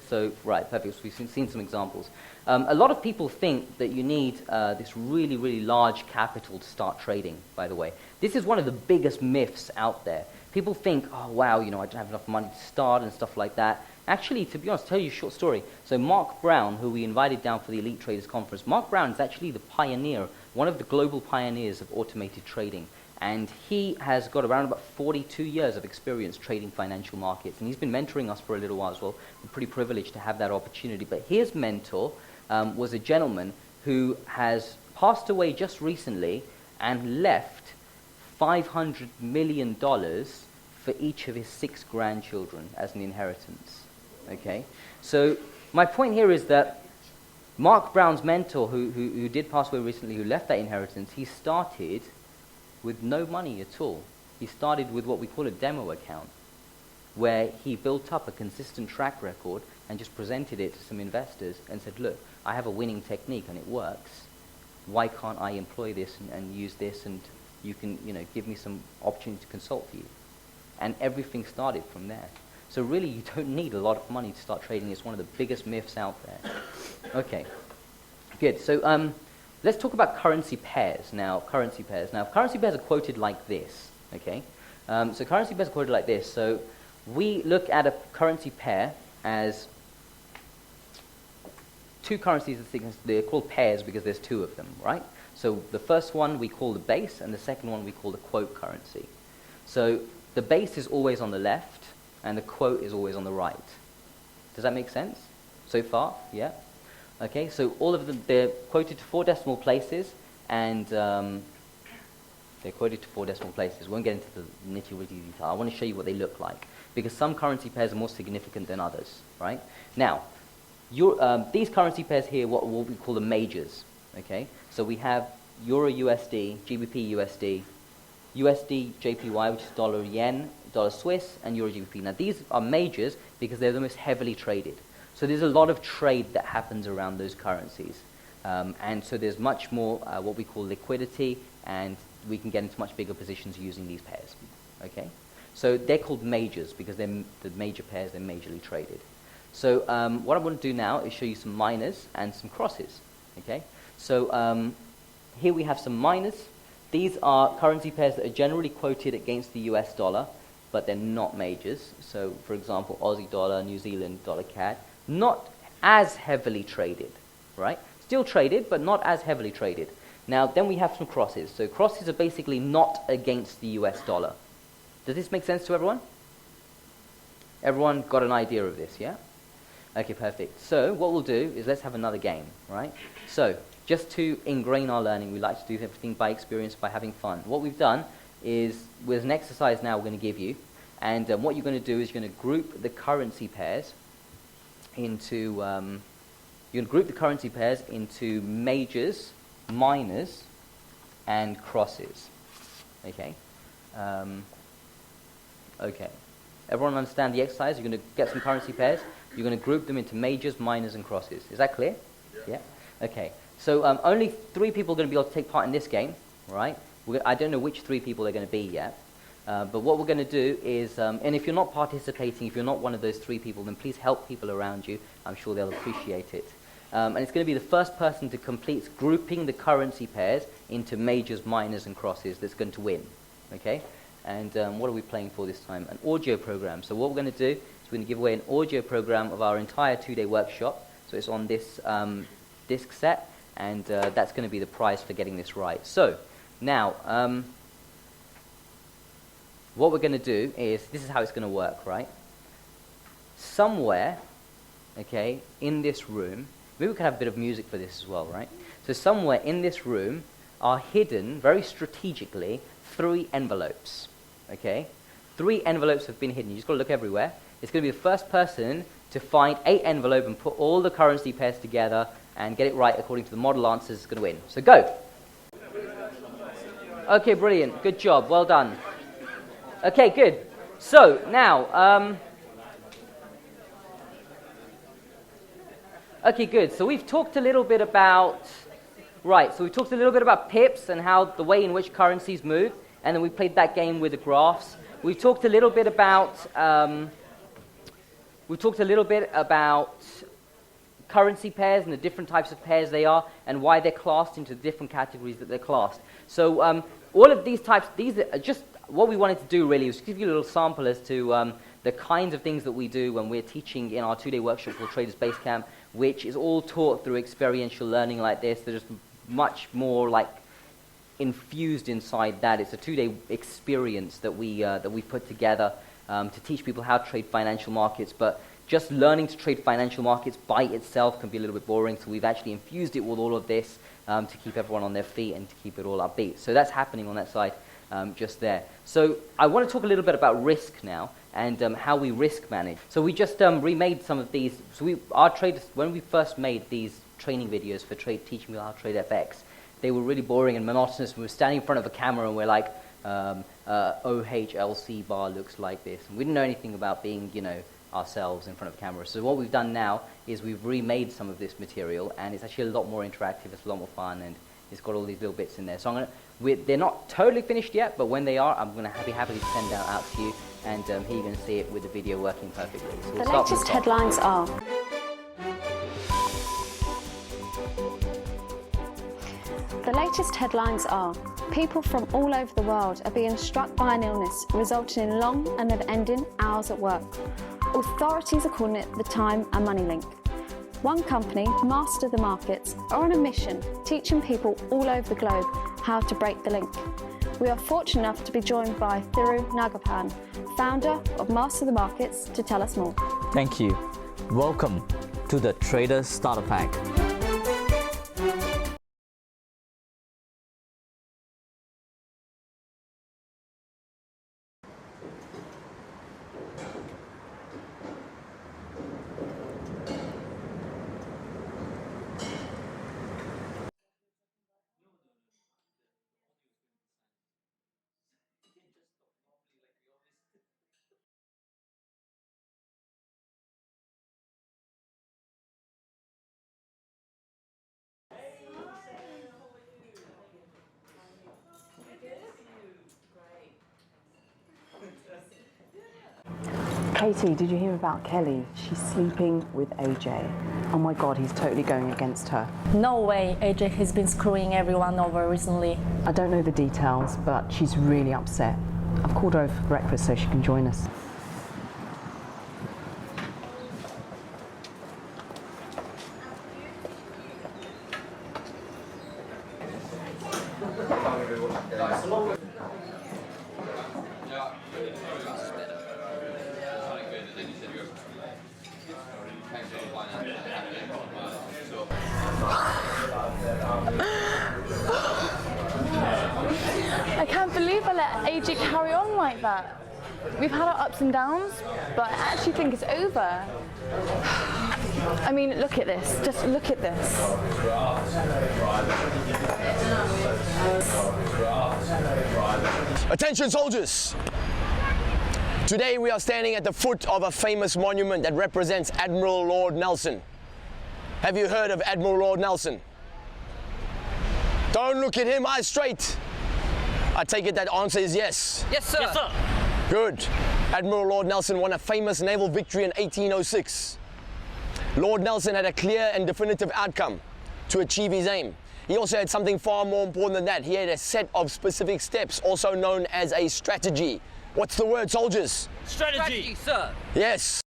So, right, perfect. So we've seen some examples. A lot of people think that you need this really, really large capital to start trading, by the way. This is one of the biggest myths out there. People think, oh, wow, I don't have enough money to start and stuff like that. Actually, to be honest, I'll tell you a short story. So Mark Brown, who we invited down for the Elite Traders Conference, Mark Brown is actually the pioneer, one of the global pioneers of automated trading. And he has got around about 42 years of experience trading financial markets. And he's been mentoring us for a little while as well. We're pretty privileged to have that opportunity. But his mentor was a gentleman who has passed away just recently and left $500 million for each of his 6 grandchildren as an inheritance. Okay? So my point here is that Mark Brown's mentor, who did pass away recently, who left that inheritance, he started with no money at all. He started with what we call a demo account, where he built up a consistent track record and just presented it to some investors and said, look, I have a winning technique and it works. Why can't I employ this and use this, and you can give me some opportunity to consult for you? And everything started from there. So really, you don't need a lot of money to start trading. It's one of the biggest myths out there. Okay, good. So let's talk about currency pairs now. Currency pairs are quoted like this. Okay, so currency pairs are quoted like this. So we look at a currency pair as two currencies. They're called pairs because there's 2 of them, right? So the first one we call the base, and the second one we call the quote currency. So the base is always on the left, and the quote is always on the right. Does that make sense so far? Yeah? Okay, so all of them, they're quoted to 4 decimal places, and they're quoted to 4 decimal places. We won't get into the nitty-gritty detail. I want to show you what they look like, because some currency pairs are more significant than others, right? Now, these currency pairs here, what we call the majors, okay? So we have Euro USD, GBP USD, USD JPY, which is dollar yen, dollar Swiss, and Euro GBP. Now these are majors because they're the most heavily traded. So there's a lot of trade that happens around those currencies. And so there's much more what we call liquidity, and we can get into much bigger positions using these pairs. Okay? So they're called majors because they're the major pairs, they're majorly traded. So what I want to do now is show you some minors and some crosses. Okay? So here we have some minors. These are currency pairs that are generally quoted against the US dollar, but they're not majors. So, for example, Aussie dollar, New Zealand dollar CAD, not as heavily traded, right? Still traded, but not as heavily traded. Now, then we have some crosses. So crosses are basically not against the US dollar. Does this make sense to everyone? Everyone got an idea of this, yeah? Okay, perfect. So what we'll do is let's have another game, right? So just to ingrain our learning, we like to do everything by experience, by having fun. What we've done is, with an exercise now we're going to give you, and what you're going to do is you're going to group the currency pairs into majors, minors, and crosses. Okay. Okay. Everyone understand the exercise? You're going to get some currency pairs. You're going to group them into majors, minors, and crosses. Is that clear? Yeah? Okay. So only 3 people are going to be able to take part in this game, right? I don't know which 3 people they're going to be yet. But what we're going to do is, and if you're not participating, if you're not one of those 3 people, then please help people around you. I'm sure they'll appreciate it. And it's going to be the first person to complete grouping the currency pairs into majors, minors, and crosses that's going to win. Okay? And what are we playing for this time? An audio program. So what we're going to do is we're going to give away an audio program of our entire 2-day workshop. So it's on this disc set, and that's going to be the prize for getting this right. So now, what we're going to do is, this is how it's going to work, right? Somewhere, okay, in this room, maybe we can have a bit of music for this as well, right? So somewhere in this room are hidden, very strategically, 3 envelopes, okay? 3 envelopes have been hidden. You just got to look everywhere. It's going to be the first person to find 8 envelopes and put all the currency pairs together and get it right according to the model answers is going to win. So go. Okay, brilliant. Good job. Well done. Okay, good. So now, okay, good. So we've talked a little bit about, right, so we talked a little bit about pips and how the way in which currencies move, and then we played that game with the graphs. We've talked a little bit about, currency pairs and the different types of pairs they are and why they're classed into different categories that they're classed. So all of these types, these are just what we wanted to do really was give you a little sample as to the kinds of things that we do when we're teaching in our 2-day workshop called Traders Basecamp, which is all taught through experiential learning like this. There's much more like infused inside that. It's a 2-day experience that we put together to teach people how to trade financial markets, but just learning to trade financial markets by itself can be a little bit boring, so we've actually infused it with all of this to keep everyone on their feet and to keep it all upbeat. So that's happening on that side just there. So I want to talk a little bit about risk now and how we risk manage. So we just remade some of these. So our traders, when we first made these training videos for teaching people how to trade FX, they were really boring and monotonous. We were standing in front of a camera and we're like, OHLC bar looks like this. And we didn't know anything about being, ourselves in front of camera. So what we've done now is we've remade some of this material, and it's actually a lot more interactive, it's a lot more fun, and it's got all these little bits in there. So they're not totally finished yet, but when they are, I'm going to be happy to send that out to you, and here you're going to see it with the video working perfectly. So we'll the latest headlines are: the latest headlines are people from all over the world are being struck by an illness resulting in long and never-ending hours at work. Authorities are calling it the time and money link. One company, Master the Markets, are on a mission teaching people all over the globe how to break the link. We are fortunate enough to be joined by Thiru Nagapan, founder of Master the Markets, to tell us more. Thank you. Welcome to the Trader Starter Pack. Katie, did you hear about Kelly? She's sleeping with AJ. Oh my God, he's totally going against her. No way, AJ has been screwing everyone over recently. I don't know the details, but she's really upset. I've called her over for breakfast so she can join us. I can't believe I let AJ carry on like that. We've had our ups and downs, but I actually think it's over. I mean, look at this. Just look at this. Attention soldiers! Today we are standing at the foot of a famous monument that represents Admiral Lord Nelson. Have you heard of Admiral Lord Nelson? Don't look at him, eyes straight. I take it that answer is yes. Yes, sir. Yes, sir. Good. Admiral Lord Nelson won a famous naval victory in 1806. Lord Nelson had a clear and definitive outcome to achieve his aim. He also had something far more important than that. He had a set of specific steps, also known as a strategy. What's the word, soldiers? Strategy. sir. Yes.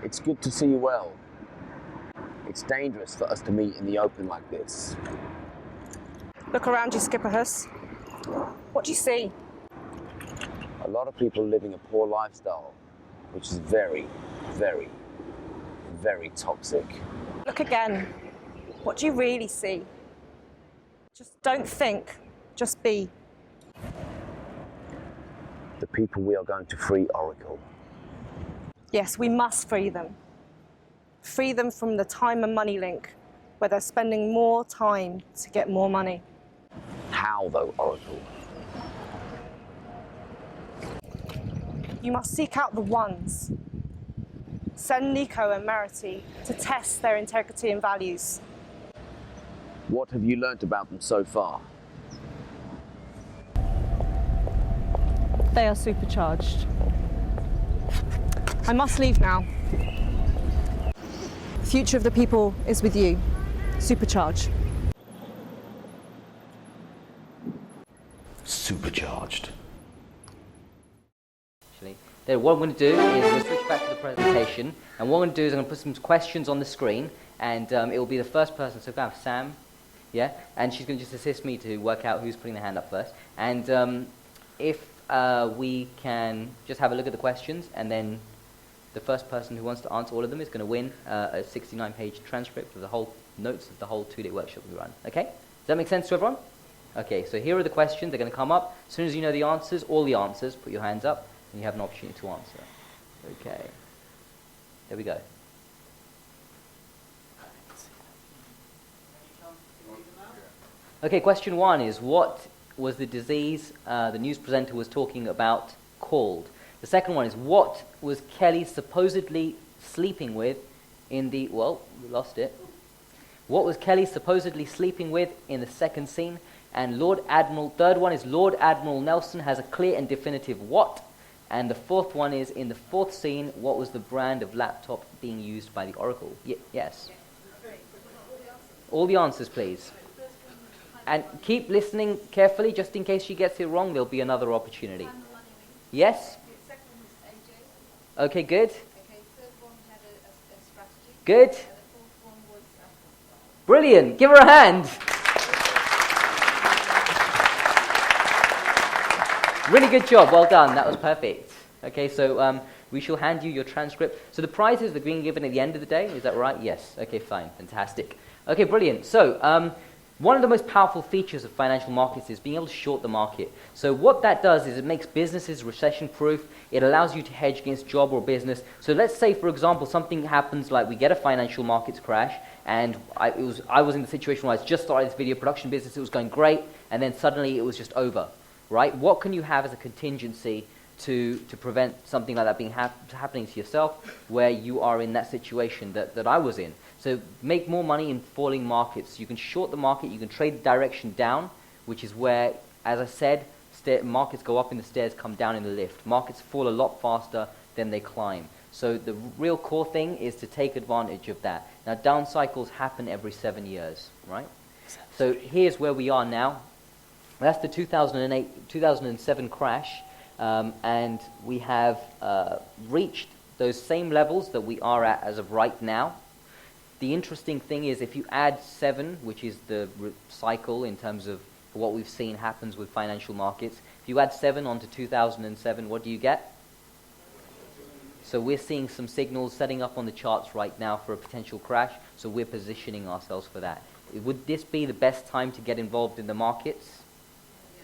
It's good to see you well. It's dangerous for us to meet in the open like this. Look around you, Skipper Huss. What do you see? A lot of people living a poor lifestyle, which is very, very, very toxic. Look again. What do you really see? Just don't think, just be. The people we are going to free, Oracle. Yes, we must free them. Free them from the time and money link, where they're spending more time to get more money. How though, Oracle? You must seek out the ones. Send Nico and Merity to test their integrity and values. What have you learnt about them so far? They are supercharged. I must leave now. The future of the people is with you. Supercharge. Supercharged. Then what I'm going to do is we'll switch back to the presentation, and what I'm going to do is I'm going to put some questions on the screen, and it will be the first person, so go Sam, yeah, and she's going to just assist me to work out who's putting their hand up first, and if we can just have a look at the questions, and then the first person who wants to answer all of them is going to win a 69-page transcript of the whole notes of the whole 2-day workshop we run. Okay? Does that make sense to everyone? Okay, so here are the questions. They're going to come up. As soon as you know the answers, all the answers, put your hands up, and you have an opportunity to answer. Okay. There we go. Okay, question 1 is, what was the disease the news presenter was talking about called? The second one is, what was Kelly supposedly sleeping with in the... Well, we lost it. What was Kelly supposedly sleeping with in the second scene? And third one is, Lord Admiral Nelson has a clear and definitive what? And the fourth one is, in the fourth scene, what was the brand of laptop being used by the Oracle? Yes. All the answers, please. And keep listening carefully, just in case she gets it wrong, there'll be another opportunity. Yes? Okay, good. Good. Brilliant. Give her a hand. Really good job. Well done. That was perfect. Okay, so we shall hand you your transcript. So the prizes are being given at the end of the day. Is that right? Yes. Okay, fine. Fantastic. Okay, brilliant. So one of the most powerful features of financial markets is being able to short the market. So what that does is it makes businesses recession-proof. It allows you to hedge against job or business. So let's say, for example, something happens like we get a financial markets crash, and I was in the situation where I just started this video production business. It was going great, and then suddenly it was just over, right? What can you have as a contingency to prevent something like that being happening to yourself, where you are in that situation that I was in? So make more money in falling markets. You can short the market, you can trade the direction down, which is where, as I said, markets go up in the stairs, come down in the lift. Markets fall a lot faster than they climb. So the real core thing is to take advantage of that. Now, down cycles happen every 7 years, right? So here's where we are now. That's the 2007 crash, and we have reached those same levels that we are at as of right now. The interesting thing is, if you add 7, which is the cycle in terms of what we've seen happens with financial markets, if you add 7 onto 2007, what do you get? So we're seeing some signals setting up on the charts right now for a potential crash, so we're positioning ourselves for that. Would this be the best time to get involved in the markets?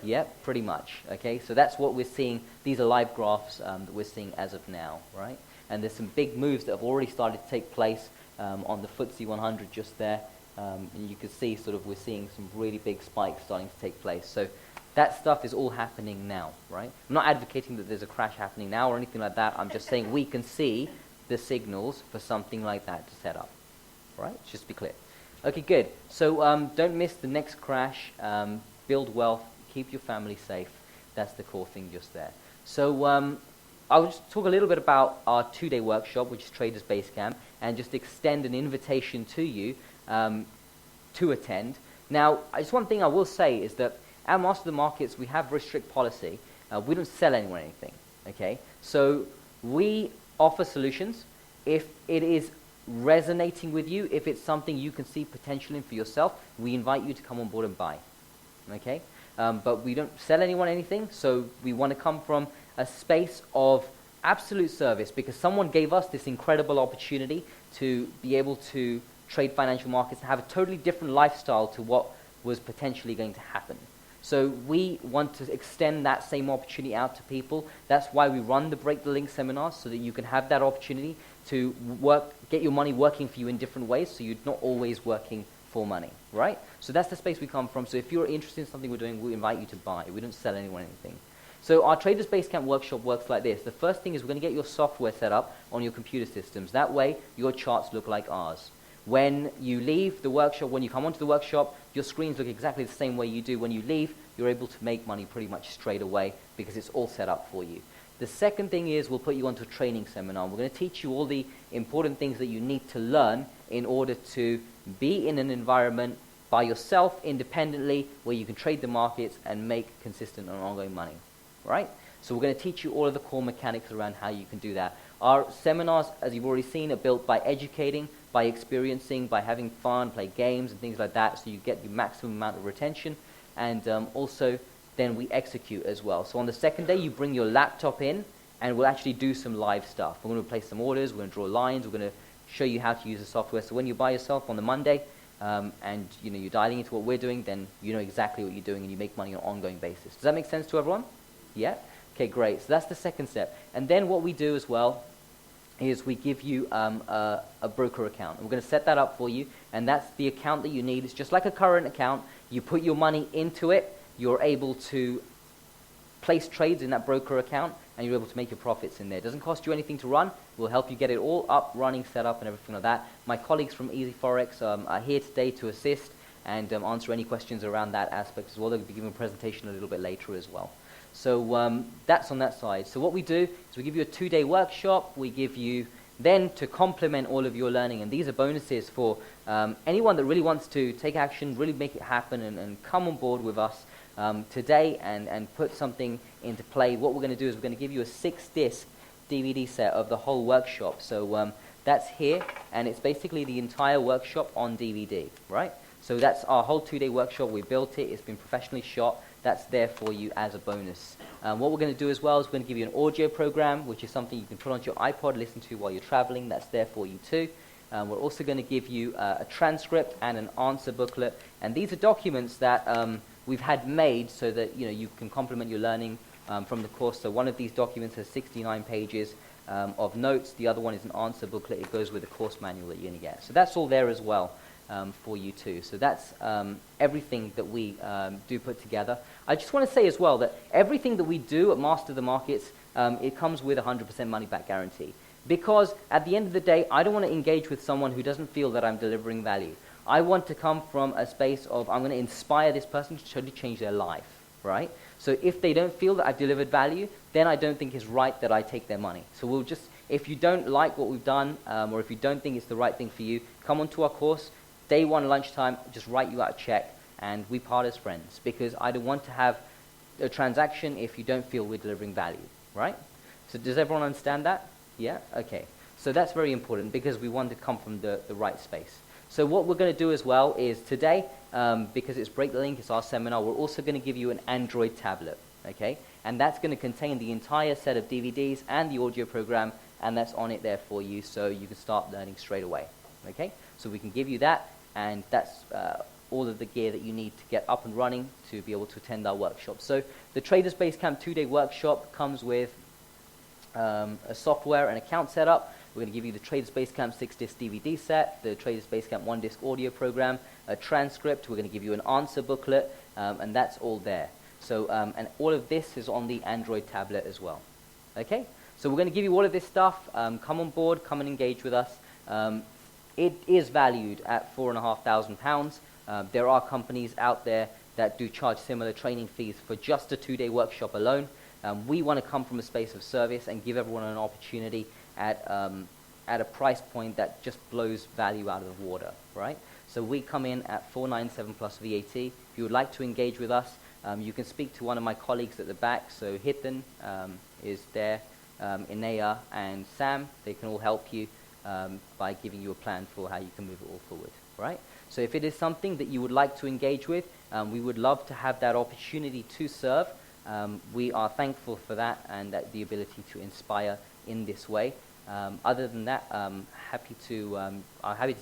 Yeah, pretty much. Okay, so that's what we're seeing. These are live graphs that we're seeing as of now, right? And there's some big moves that have already started to take place on the FTSE 100 just there. And you can see we're seeing some really big spikes starting to take place. So that stuff is all happening now, right? I'm not advocating that there's a crash happening now or anything like that. I'm just saying we can see the signals for something like that to set up, right? Just to be clear. Okay, good. So don't miss the next crash. Build wealth, keep your family safe. That's the core thing just there. So I'll just talk a little bit about our 2-day workshop, which is Traders Basecamp, and just extend an invitation to you to attend. Now, just one thing I will say is that at Master of the Markets, we have very strict policy. We don't sell anyone anything, okay? So we offer solutions. If it is resonating with you, if it's something you can see potential in for yourself, we invite you to come on board and buy, okay? But we don't sell anyone anything, so we want to come from a space of absolute service because someone gave us this incredible opportunity to be able to trade financial markets and have a totally different lifestyle to what was potentially going to happen. So we want to extend that same opportunity out to people. That's why we run the Break the Link seminars, so that you can have that opportunity to get your money working for you in different ways, so you're not always working for money, right? So that's the space we come from. So if you're interested in something we're doing, we invite you to buy. We don't sell anyone anything. So our Traders Basecamp workshop works like this. The first thing is we're going to get your software set up on your computer systems. That way, your charts look like ours. When you leave the workshop, when you come onto the workshop, your screens look exactly the same way you do when you leave. You're able to make money pretty much straight away because it's all set up for you. The second thing is we'll put you onto a training seminar. We're going to teach you all the important things that you need to learn in order to be in an environment by yourself, independently, where you can trade the markets and make consistent and ongoing money, right? So we're going to teach you all of the core mechanics around how you can do that. Our seminars, as you've already seen, are built by educating, by experiencing, by having fun, play games and things like that, so you get the maximum amount of retention, and also then we execute as well. So on the second day, you bring your laptop in, and we'll actually do some live stuff. We're going to place some orders, we're going to draw lines, we're going to show you how to use the software. So when you buy yourself on the Monday, and you're dialing into what we're doing, then you know exactly what you're doing, and you make money on an ongoing basis. Does that make sense to everyone? Yeah? Okay, great. So that's the second step. And then what we do as well is we give you a broker account. And we're going to set that up for you, and that's the account that you need. It's just like a current account. You put your money into it, you're able to place trades in that broker account, and you're able to make your profits in there. It doesn't cost you anything to run. We'll help you get it all up, running, set up, and everything like that. My colleagues from Easy Forex are here today to assist and answer any questions around that aspect as well. They'll be giving a presentation a little bit later as well. So that's on that side. So what we do is we give you a 2-day workshop. We give you then to complement all of your learning. And these are bonuses for anyone that really wants to take action, really make it happen, and come on board with us today and put something into play. What we're going to do is we're going to give you a 6-disc DVD set of the whole workshop. So that's here, and it's basically the entire workshop on DVD, right? So that's our whole 2-day workshop. We built it. It's been professionally shot. That's there for you as a bonus. What we're going to do as well is we're going to give you an audio program, which is something you can put onto your iPod, listen to while you're traveling. That's there for you too. We're also going to give you a transcript and an answer booklet. And these are documents that we've had made so that you can complement your learning from the course. So one of these documents has 69 pages of notes. The other one is an answer booklet. It goes with the course manual that you're going to get. So that's all there as well. For you too. So that's everything that we do put together. I just want to say as well that everything that we do at Master the Markets, it comes with a 100% money back guarantee. Because at the end of the day, I don't want to engage with someone who doesn't feel that I'm delivering value. I want to come from a space of I'm going to inspire this person to totally change their life, right? So if they don't feel that I've delivered value, then I don't think it's right that I take their money. So we'll just, if you don't like what we've done, or if you don't think it's the right thing for you, come onto our course. Day 1 lunchtime, just write you out a check, and we part as friends, because I don't want to have a transaction if you don't feel we're delivering value, right? So does everyone understand that? Yeah? Okay. So that's very important, because we want to come from the right space. So what we're going to do as well is today, because it's Break the Link, it's our seminar, we're also going to give you an Android tablet, okay? And that's going to contain the entire set of DVDs and the audio program, and that's on it there for you, so you can start learning straight away, okay? So we can give you that. And that's all of the gear that you need to get up and running to be able to attend our workshop. So the Traders Basecamp 2-day workshop comes with a software and account setup. We're going to give you the Traders Basecamp 6-disc DVD set, the Traders Basecamp 1-disc audio program, a transcript. We're going to give you an answer booklet, and that's all there. So, and all of this is on the Android tablet as well. Okay? So we're going to give you all of this stuff. Come on board, come and engage with us. It is valued at £4,500. There are companies out there that do charge similar training fees for just a 2-day workshop alone. We want to come from a space of service and give everyone an opportunity at a price point that just blows value out of the water, right? So we come in at $497 plus VAT. If you would like to engage with us, you can speak to one of my colleagues at the back. So Hithan is there, Inea and Sam. They can all help you by giving you a plan for how you can move it all forward, right? So if it is something that you would like to engage with, we would love to have that opportunity to serve. We are thankful for that and that the ability to inspire in this way. Other than that, I'm happy to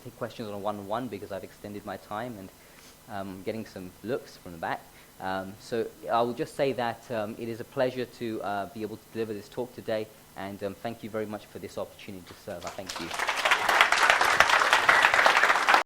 take questions on a one-on-one because I've extended my time and getting some looks from the back. So I will just say that it is a pleasure to be able to deliver this talk today, and thank you very much for this opportunity to serve. I thank you.